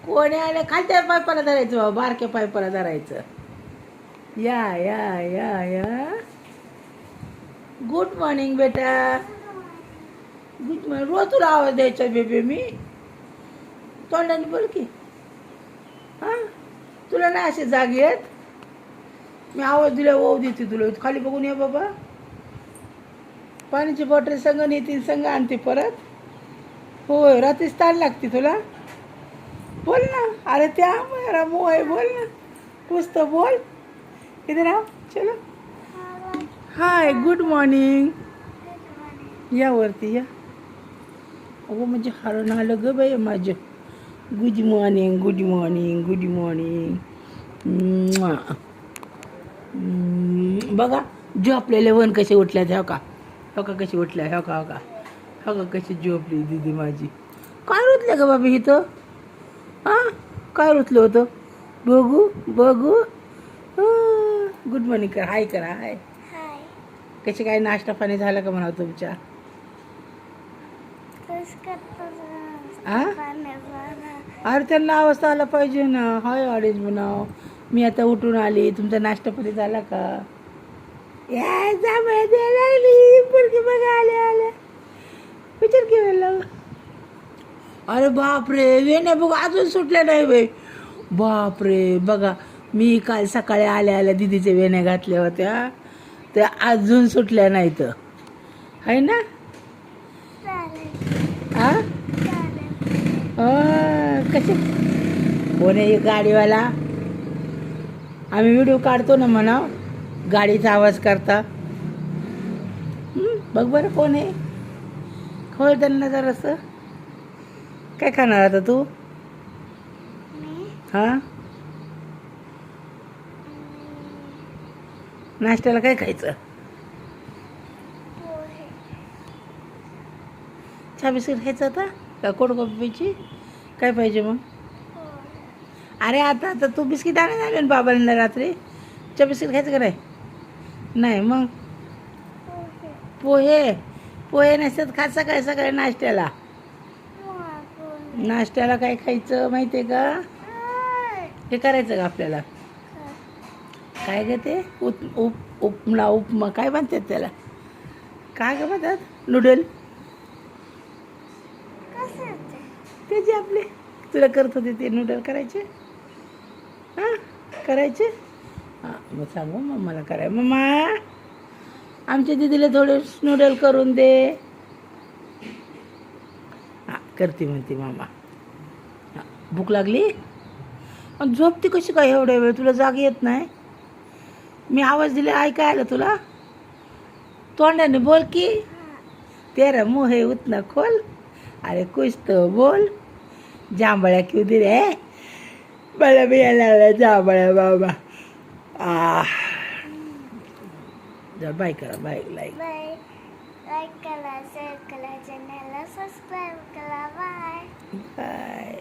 कोणी आले खालच्या पायपाला धरायचं बाबा, बारक्या पायपाला धरायचं. या या या या गुड मॉर्निंग बेटा. Good morning. रोज तुला आवाज द्यायचा बेबी मी. तोंडाने बोल की. हां तुला नाही असे जाग येत. मी आवाज दिला ओव देते तुला. खाली बघून ये बाबा. पाण्याची बॉटल संग नेतील, संग आणते परत. होय रात्रीच ताण लागते तुला. बोल ना. अरे त्या मेरा मुँह है, बोल ना कुछ तो बोल. इधर आओ चलो. Hi good morning. या वरती या. अगो म्हणजे हरण आलं ग बाई माझं. Good morning good morning good morning. बघा झोपलेले वन कसे उठल्यात. हो का हो का कशी उठल्या. हो का हो का हो का कशी झोपली दीदी माझी. काय रुतलं ग बाबी इथं. हां काय रुतलं होतं. बघू बघू. गुड मॉर्निंग कर. हाय करा. हाय. कसे काय नाश्ता पाणी झालं का म्हणा तुमच्या. अरे त्यांना आवाज आला पाहिजे ना. हाय अडीच म्हणाव. मी आता उठून आली. तुमचा नाश्ता पाणी झाला का. या जांभळ्या द्यायला लागली पोरगी बघा. आले आले विचार केला. अरे बापरे वेण्या बघ अजून सुटल्या नाही बाई. बापरे बघा मी काल सकाळी आल्या आल्या दिदीच्या वेण्या घातल्या होत्या त्या अजून सुटल्या नाहीत. आहे ना. हा कसे कोण आहे गाडीवाला. आम्ही व्हिडिओ काढतो ना म्हणा. गाडीचा आवाज करता. बघ बरं कोण आहे. खोल त्यांना जरासं. काय खाणार आता तू. हां नाश्त्याला काय खायचं. चहा बिस्किट खायचं आता का कोल्ड कॉफी प्यायची. काय पाहिजे मग. अरे आता आता तू बिस्किट आणायला आले ना बाबांना रात्री. चहा बिस्किट खायचं का नाही. नाही मग पोहे. पोहे नसतात खात सकाळी सकाळी नाश्त्याला. नाश्त्याला काय खायचं माहिती आहे का. हे करायचं का आपल्याला. काय ग ते उपमा काय म्हणतात त्याला. काय ग म्हणतात नूडल. त्याचे आपले तुला करत होते ते नूडल करायचे. हां करायचे. हां मग सांगू मग मला कराय. मम्मा आमच्या दीदीला थोडे नूडल करून दे. हां करते म्हणते मामा. हां भूक लागली. आणि झोपती कशी काय एवढ्या वेळ. तुला जाग येत नाही. मी आवाज दिले ऐकाय आलं तुला. तोंडाने बोल की. तेरा मुँह है उतना खोल. अरे कुछ तो बोल. जांभळ्या क्यों दे रे. मला बी यायला लागला जांभळ्या बाबा. बाय करा. बाय लाईक करा शेअर करा चॅनलला सबस्क्राईब करा. Bye bye.